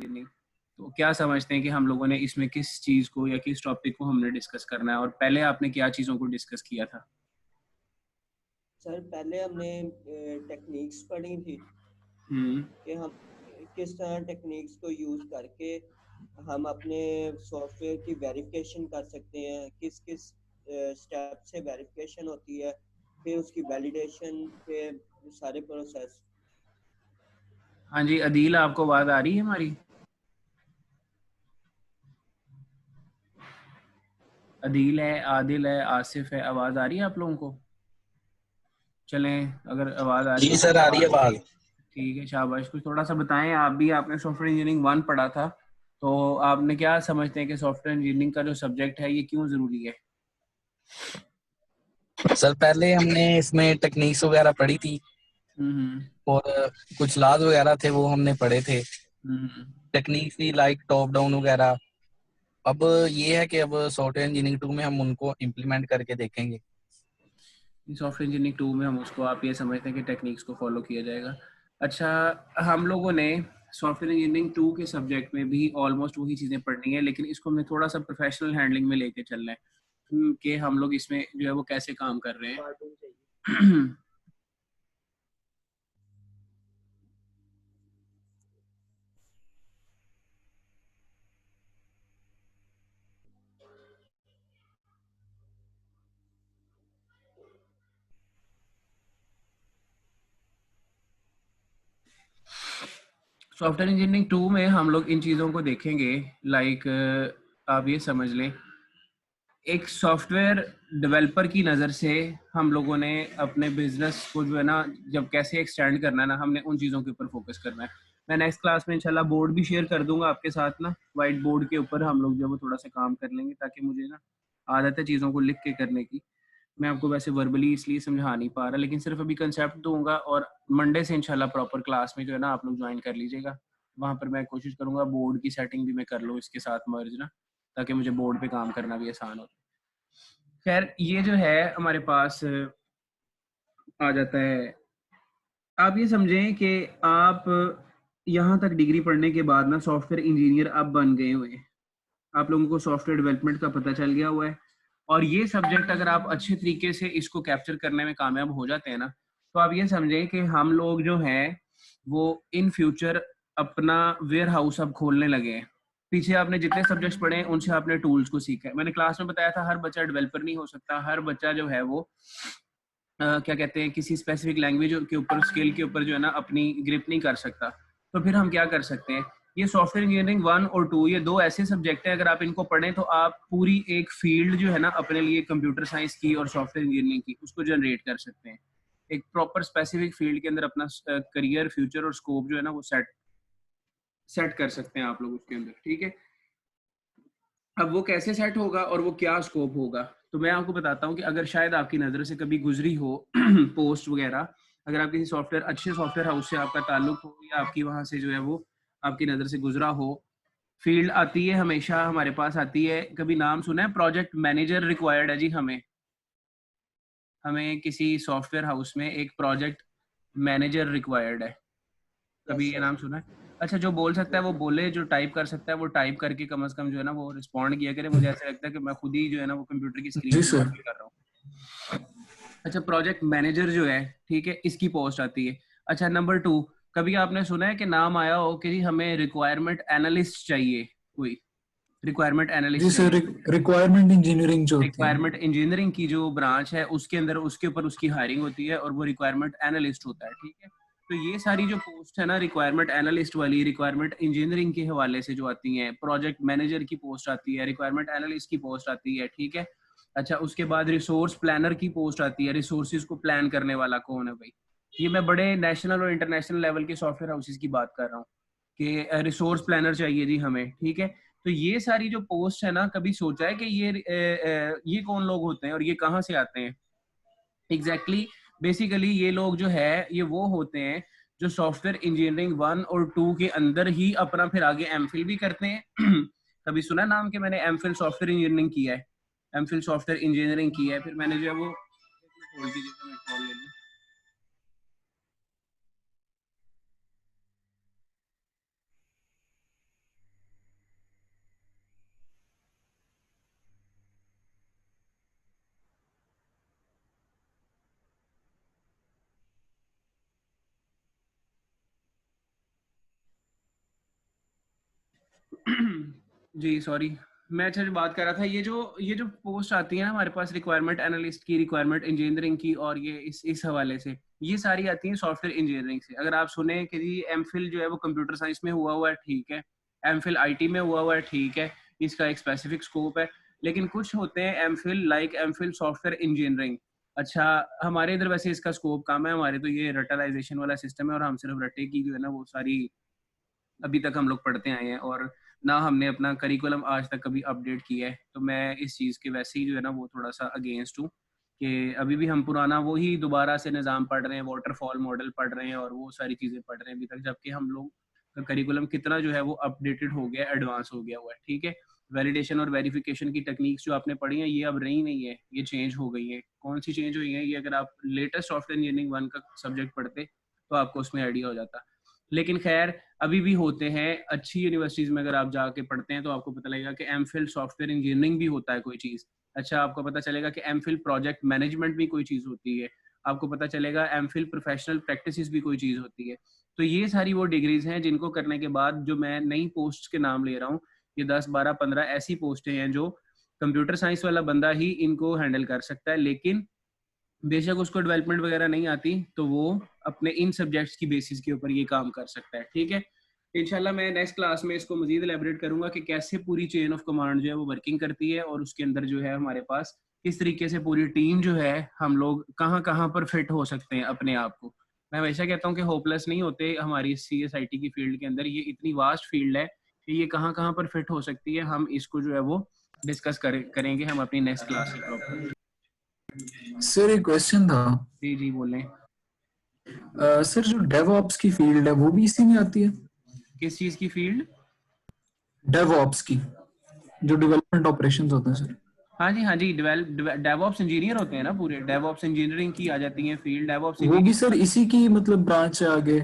Engineering, तो क्या समझते हैं कि हम लोगों ने इसमें किस चीज़ को या किस टॉपिक को हमने डिस्कस करना है, और पहले आपने क्या चीज़ों को डिस्कस किया था? सर पहले हमने टेक्निक्स पढ़ी थी कि हम किस तरह टेक्निक्स को यूज़ करके हम अपने सॉफ्टवेयर की वेरिफिकेशन कर सकते हैं, किस किस स्टेप से वेरिफिकेशन होती है, फिर उसकी वैलिडेशन के सारे प्रोसेस। हाँ जी, अदील आपको आवाज़ आ रही है हमारी? अदील है, आदिल है, आसिफ है, आवाज़ आ रही है आप लोगों को? चलें, अगर आवाज़ आ रही जी है सर, आ रही है आवाज़। ठीक है, शाबाश। कुछ थोड़ा सा बताएं, आप भी आपने सॉफ्टवेयर इंजीनियरिंग 1 पढ़ा था, तो आपने क्या समझते हैं कि सॉफ्टवेयर इंजीनियरिंग का जो सब्जेक्ट है ये क्यों ज़रूरी है? सर पहले हमने इसमें टेक्निक्स वगैरह पढ़ी थी हम्म और कुछ लॉज वगैरह थे वो हमने पढ़े थे। हम्म टेक्निक्स थी लाइक टॉप डाउन वगैरह। अब ये है कि अब सॉफ्टवेयर इंजीनियरिंग 2 में हम उनको इम्प्लीमेंट करके देखेंगे। सॉफ्टवेयर इंजीनियरिंग 2 में हम उसको, आप ये समझते हैं कि टेक्निक्स को फॉलो किया जाएगा। अच्छा, हम लोगों ने सॉफ्टवेयर इंजीनियरिंग 2 के सब्जेक्ट में भी ऑलमोस्ट वही चीज़ें पढ़नी है, लेकिन इसको हमें थोड़ा सा प्रोफेशनल हैंडलिंग में लेके चलना है कि हम लोग इसमें जो है वो कैसे काम कर रहे हैं। सॉफ्टवेयर इंजीनियरिंग 2 में हम लोग इन चीज़ों को देखेंगे, लाइक आप ये समझ लें, एक सॉफ्टवेयर डेवलपर की नज़र से हम लोगों ने अपने बिजनेस को जो है ना, जब कैसे एक्सटेंड करना है ना, हमने उन चीज़ों के ऊपर फोकस करना है। मैं नेक्स्ट क्लास में इंशाल्लाह बोर्ड भी शेयर कर दूंगा आपके साथ ना, वाइट बोर्ड के ऊपर हम लोग जो है वो थोड़ा सा काम कर लेंगे, ताकि मुझे ना आदत है चीज़ों को लिख के करने की। मैं आपको वैसे वर्बली इसलिए समझा नहीं पा रहा, लेकिन सिर्फ अभी कंसेप्ट दूंगा, और मंडे से इंशाल्लाह प्रॉपर क्लास में जो है ना आप लोग ज्वाइन कर लीजिएगा। वहाँ पर मैं कोशिश करूँगा बोर्ड की सेटिंग भी मैं कर लूँ इसके साथ मर्ज ना, ताकि मुझे बोर्ड पे काम करना भी आसान हो। खैर, ये जो है हमारे पास आ जाता है। आप ये समझें कि आप यहाँ तक डिग्री पढ़ने के बाद ना सॉफ्टवेयर इंजीनियर अब बन गए हुए हैं, आप लोगों को सॉफ्टवेयर डेवलपमेंट का पता चल गया हुआ है, और ये सब्जेक्ट अगर आप अच्छे तरीके से इसको कैप्चर करने में कामयाब हो जाते हैं ना, तो आप ये समझें कि हम लोग जो हैं वो इन फ्यूचर अपना वेयर हाउस अब खोलने लगे हैं। पीछे आपने जितने सब्जेक्ट्स पढ़े हैं उनसे आपने टूल्स को सीखा है। मैंने क्लास में बताया था हर बच्चा डेवलपर नहीं हो सकता, हर बच्चा जो है वो क्या कहते हैं, किसी स्पेसिफिक लैंग्वेज के ऊपर, स्किल के ऊपर जो है ना अपनी ग्रिप नहीं कर सकता। तो फिर हम क्या कर सकते हैं, ये सॉफ्टवेयर इंजीनियरिंग 1 और 2 ये दो ऐसे सब्जेक्ट हैं, अगर आप इनको पढ़ें तो आप पूरी एक फील्ड जो है ना अपने लिए कंप्यूटर साइंस की और सॉफ्टवेयर इंजीनियरिंग की उसको जनरेट कर सकते हैं। एक प्रॉपर स्पेसिफिक फील्ड के अंदर अपना करियर, फ्यूचर और स्कोप जो है ना वो सेट सेट कर सकते हैं आप लोग उसके अंदर, ठीक है। अब वो कैसे सेट होगा और वो क्या स्कोप होगा, तो मैं आपको बताता हूँ कि अगर शायद आपकी नज़र से कभी गुजरी हो पोस्ट वगैरह, अगर आप किसी सॉफ्टवेयर, अच्छे सॉफ्टवेयर हाउस से आपका ताल्लुक हो, या आपकी वहाँ से जो है वो आपकी नज़र से गुजरा हो, फील्ड आती है हमेशा हमारे पास आती है, कभी नाम सुना है प्रोजेक्ट मैनेजर रिक्वायर्ड है जी, हमें हमें किसी सॉफ्टवेयर हाउस में एक प्रोजेक्ट मैनेजर रिक्वायर्ड है, कभी ये नाम सुना है? अच्छा, जो बोल सकता है वो बोले, जो टाइप कर सकता है वो टाइप करके कम से कम जो है ना वो रिस्पॉन्ड किया करे। मुझे ऐसा लगता है कि मैं खुद ही जो है ना वो कंप्यूटर की स्क्रीन जी पे सर। कॉपी कर रहा हूँ। अच्छा, प्रोजेक्ट मैनेजर जो है, ठीक है, इसकी पोस्ट आती है। अच्छा, नंबर 2, कभी आपने सुना है कि नाम आया हो कि हमें रिक्वायरमेंट एनालिस्ट चाहिए, कोई रिक्वायरमेंट जी एनालिस्ट सर, चाहिए? रिक्वायरमेंट इंजीनियरिंग जो होती है, रिक्वायरमेंट इंजीनियरिंग की जो ब्रांच है उसके अंदर उसके ऊपर उसकी हायरिंग होती है, और वो रिक्वायरमेंट एनालिस्ट होता है, ठीक है। तो ये सारी जो पोस्ट है ना रिक्वायरमेंट एनालिस्ट वाली, रिक्वायरमेंट इंजीनियरिंग के हवाले से जो आती हैं, प्रोजेक्ट मैनेजर की पोस्ट आती है, रिक्वायरमेंट एनालिस्ट की पोस्ट आती है, ठीक है। अच्छा, उसके बाद रिसोर्स प्लानर की पोस्ट आती है, रिसोर्सेज को प्लान करने वाला कौन है भाई? ये मैं बड़े नेशनल और इंटरनेशनल लेवल के सॉफ्टवेयर हाउसेज की बात कर रहा हूँ कि रिसोर्स प्लानर चाहिए जी हमें, ठीक है। तो ये सारी जो पोस्ट है ना, कभी सोचा है कि ये कौन लोग होते हैं और ये कहाँ से आते हैं? एग्जैक्टली बेसिकली ये लोग जो है ये वो होते हैं जो सॉफ्टवेयर इंजीनियरिंग 1 और 2 के अंदर ही अपना फिर आगे एमफिल भी करते हैं। कभी सुना नाम कि मैंने एमफिल सॉफ्टवेयर इंजीनियरिंग किया है, एमफिल सॉफ्टवेयर इंजीनियरिंग किया है, फिर मैंने जो है वो होल्ड कीजिएगा, मैं कॉल ले लूं। जी सॉरी, मैं अच्छा जो बात कर रहा था, ये जो पोस्ट आती है ना हमारे पास, रिक्वायरमेंट एनालिस्ट की, रिक्वायरमेंट इंजीनियरिंग की, और ये इस हवाले से ये सारी आती हैं सॉफ्टवेयर इंजीनियरिंग से। अगर आप सुने कि जी एमफिल जो है वो कंप्यूटर साइंस में हुआ है, ठीक है, एमफिल आईटी में हुआ है, ठीक है, इसका एक स्पेसिफिक स्कोप है। लेकिन कुछ होते हैं MPhil like MPhil software engineering. अच्छा, हमारे इधर वैसे इसका स्कोप कम है, हमारे तो ये रटलाइजेशन वाला सिस्टम है, और हम सिर्फ रटे की जो है ना वो सारी अभी तक हम लोग पढ़ते आए हैं, और ना हमने अपना करिकुलम आज तक कभी अपडेट किया है। तो मैं इस चीज़ के वैसे ही जो है ना वो थोड़ा सा अगेंस्ट हूँ कि अभी भी हम पुराना वही दोबारा से निज़ाम पढ़ रहे हैं, वाटरफॉल मॉडल पढ़ रहे हैं और वो सारी चीज़ें पढ़ रहे हैं अभी तक, जबकि हम लोग का करिकुलम कितना जो है वो अपडेटेड हो गया, एडवांस हो गया हुआ है। ठीक है, वैलिडेशन और वेरिफिकेशन की टेक्निक्स जो आपने पढ़ी हैं ये अब रही नहीं है, ये चेंज हो गई है। कौन सी चेंज हुई है, ये अगर आप लेटेस्ट सॉफ्टवेयर इंजीनियरिंग 1 का सब्जेक्ट पढ़ते तो आपको उसमें आइडिया हो जाता। लेकिन खैर अभी भी होते हैं, अच्छी यूनिवर्सिटीज में अगर आप जाके पढ़ते हैं तो आपको पता लगेगा कि एमफिल सॉफ्टवेयर इंजीनियरिंग भी होता है कोई चीज़। अच्छा, आपको पता चलेगा कि एमफिल प्रोजेक्ट मैनेजमेंट भी कोई चीज़ होती है। आपको पता चलेगा एमफिल प्रोफेशनल प्रैक्टिसेस भी कोई चीज़ होती है। तो ये सारी वो डिग्रीज हैं जिनको करने के बाद जो मैं नई पोस्ट के नाम ले रहा हूँ, ये 10, 12, 15 ऐसी पोस्टें हैं जो कंप्यूटर साइंस वाला बंदा ही इनको हैंडल कर सकता है। लेकिन बेशक उसको डेवलपमेंट वगैरह नहीं आती तो वो अपने इन सब्जेक्ट्स की बेसिस के ऊपर ये काम कर सकता है। ठीक है, इंशाल्लाह मैं नेक्स्ट क्लास में इसको मजीद एलेबरेट करूंगा कि कैसे पूरी चेन ऑफ कमांड जो है वो वर्किंग करती है, और उसके अंदर जो है हमारे पास किस तरीके से पूरी टीम जो है, हम लोग कहाँ कहाँ पर फिट हो सकते हैं अपने आप को। मैं हमेशा कहता हूँ कि होपलेस नहीं होते हमारी CSIT की फील्ड के अंदर, ये इतनी वास्ट फील्ड है कि ये कहाँ कहाँ पर फिट हो सकती है। हम इसको जो है वो डिस्कस करेंगे हम अपनी नेक्स्ट क्लास में प्रॉपर। सर एक क्वेश्चन था। जी जी बोलें। सर जो डेवऑप्स की फील्ड है वो भी इसी में आती है? किस चीज की फील्ड? डेवऑप्स की, जो डेवलपमेंट ऑपरेशंस होते हैं सर। हाँ जी, डेवऑप्स इंजीनियर होते हैं ना पूरे, डेवऑप्स इंजीनियरिंग की आ जाती है फील्ड, डेवऑप्स वो भी इंजीनियर। सर इसी की मतलब ब्रांच है आगे?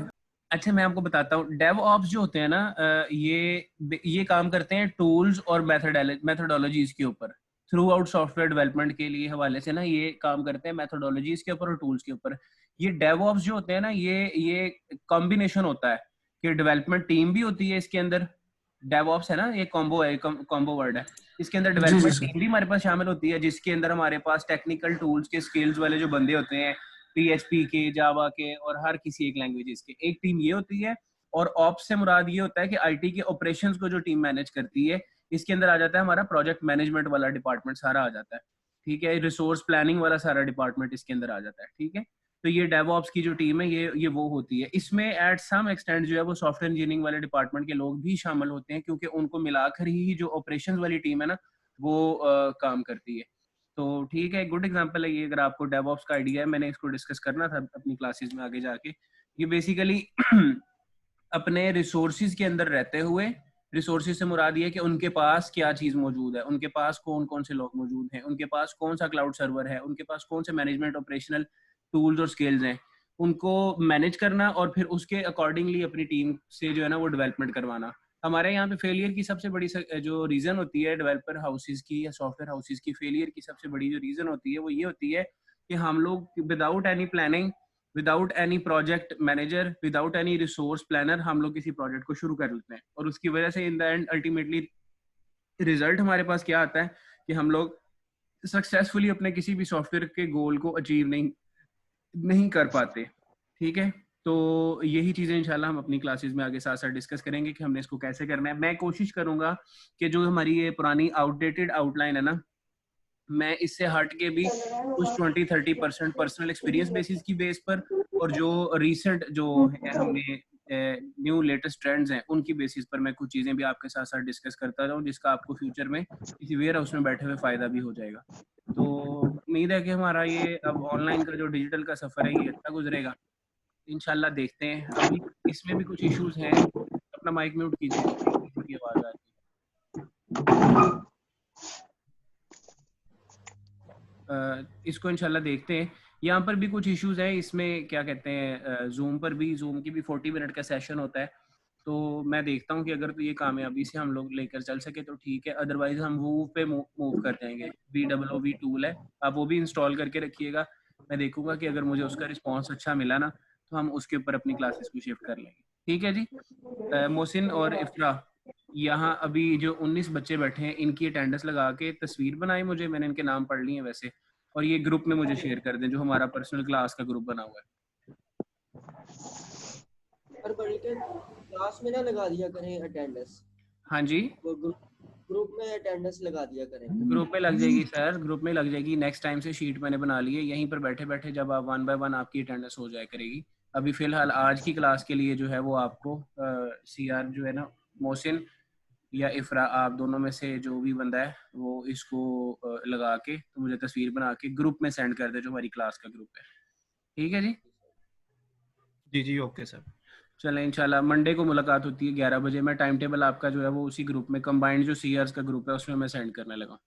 अच्छा, मैं आपको बताता हूँ, डेवऑप्स जो होते हैं ना ये काम करते हैं टूल्स और मेथोडोलॉजीज के ऊपर, थ्रू आउट सॉफ्टवेयर डेवलपमेंट के लिए हवाले से ना ये काम करते हैं मेथोडोलॉजीज के ऊपर और टूल्स के ऊपर। ये डेवऑप्स जो होते हैं ना ये कॉम्बिनेशन होता है कि डेवलपमेंट टीम भी होती है इसके अंदर। डेवऑप्स है ना, ये कॉम्बो वर्ड है। इसके अंदर जी जी डेवलपमेंट सर। टीम भी हमारे पास शामिल होती है, जिसके अंदर हमारे पास टेक्निकल टूल्स के स्किल्स वाले जो बंदे होते हैं, PHP के, जावा के और हर किसी एक लैंग्वेजेस के, एक टीम ये होती है। और ऑप्स से मुराद ये होता है कि IT के ऑपरेशंस को जो टीम मैनेज करती है, इसके अंदर आ जाता है हमारा प्रोजेक्ट मैनेजमेंट वाला डिपार्टमेंट सारा आ जाता है। ठीक है, रिसोर्स प्लानिंग वाला सारा डिपार्टमेंट इसके अंदर आ जाता है। ठीक है, तो ये डेवऑप्स की जो टीम है ये वो होती है। इसमें एट सम एक्सटेंट जो है वो सॉफ्टवेयर इंजीनियरिंग वाले डिपार्टमेंट के लोग भी शामिल होते हैं, क्योंकि उनको मिलाकर ही जो ऑपरेशंस वाली टीम है ना वो काम करती है। तो ठीक है, गुड एग्जांपल है ये। अगर आपको डेवऑप्स का आइडिया है, मैंने इसको डिस्कस करना था अपनी क्लासेस में आगे जाके। ये बेसिकली अपने रिसोर्सेज के अंदर रहते हुए, रिसोर्सेज से मुराद ये है कि उनके पास क्या चीज मौजूद है, उनके पास कौन कौन से लोग मौजूद हैं, उनके पास कौन सा क्लाउड सर्वर है, उनके पास कौन से मैनेजमेंट ऑपरेशनल टूल्स और स्किल्स हैं, उनको मैनेज करना और फिर उसके अकॉर्डिंगली अपनी टीम से जो है ना वो डेवलपमेंट करवाना। हमारे यहाँ पे फेलियर की सबसे बड़ी जो रीजन होती है डेवलपर हाउसेज की या सॉफ्टवेयर हाउसेज की, फेलियर की सबसे बड़ी जो रीजन होती है वो ये होती है कि हम लोग without any planning, without any project manager, without any resource planner हम लोग किसी प्रोजेक्ट को शुरू कर लेते हैं, और उसकी वजह से in the end ultimately result हमारे पास क्या आता है कि हम लोग सक्सेसफुली अपने किसी भी सॉफ्टवेयर के गोल को अचीव नहीं कर पाते। ठीक है, तो यही चीजें इंशाल्लाह हम अपनी क्लासेस में आगे साथ साथ डिस्कस करेंगे कि हमने इसको कैसे करना है। मैं कोशिश करूंगा कि जो हमारी ये पुरानी आउटडेटेड आउटलाइन है ना, मैं इससे हट के भी कुछ 20-30% पर्सनल एक्सपीरियंस बेसिस की बेस पर, और जो रिसेंट जो है हमने न्यू लेटेस्ट ट्रेंड्स हैं उनकी बेसिस पर मैं कुछ चीजें भी आपके साथ साथ डिस्कस करता रहूं, जिसका आपको फ्यूचर में किसी वेयर हाउस में बैठे हुए फायदा भी हो जाएगा। तो उम्मीद है कि हमारा ये अब ऑनलाइन का जो डिजिटल का सफर है ये अच्छा गुजरेगा इंशाल्लाह। देखते हैं, अभी इसमें भी कुछ इश्यूज हैं। अपना माइक म्यूट कीजिए, किसी की आवाज आ रही है। इसको इंशाल्लाह देखते हैं। यहाँ पर भी कुछ इश्यूज हैं, इसमें क्या कहते हैं, जूम पर भी, जूम की भी 40 मिनट का सेशन होता है। तो मैं देखता हूँ कि अगर तो ये कामयाबी से हम लोग लेकर चल सके तो ठीक है, अदरवाइज हम वूव पे मूव कर जाएंगे। VOOV टूल है, आप वो भी इंस्टॉल करके रखिएगा। मैं देखूंगा कि अगर मुझे उसका रिस्पॉन्स अच्छा मिला ना तो हम उसके ऊपर अपनी क्लासेस को शिफ्ट कर लेंगे। ठीक है जी। मोहसिन और इफ्रा, यहाँ अभी जो 19 बच्चे बैठे हैं इनकी अटेंडेंस लगा के तस्वीर बनाई मुझे, मैंने इनके नाम पढ़ लिए हैं वैसे, और ये ग्रुप में मुझे शेयर कर दें जो हमारा पर्सनल क्लास का ग्रुप बना हुआ है। और बल्कि क्लास में ना लगा दिया करें अटेंडेंस। हाँ जी, वो ग्रुप में अटेंडेंस लगा दिया करें। ग्रुप में लग जाएगी सर, ग्रुप में लग जाएगी। नेक्स्ट टाइम से शीट मैंने बना ली है, यहीं पर बैठे बैठे जब आप 1 बाय 1 आपकी अटेंडेंस हो जाया करेगी। अभी फिलहाल आज की क्लास के लिए जो है वो आपको सीआर जो है ना, मोहसिन या इफ्रा, आप दोनों में से जो भी बंदा है वो इसको लगा के तो मुझे तस्वीर बना के ग्रुप में सेंड कर दे जो हमारी क्लास का ग्रुप है। ठीक है जी? जी जी ओके सर। चलें, इंशाल्लाह मंडे को मुलाकात होती है 11 बजे। मैं टाइम टेबल आपका जो है वो उसी ग्रुप में, कंबाइंड जो सीआर्स का ग्रुप है उसमें मैं सेंड करने लगा।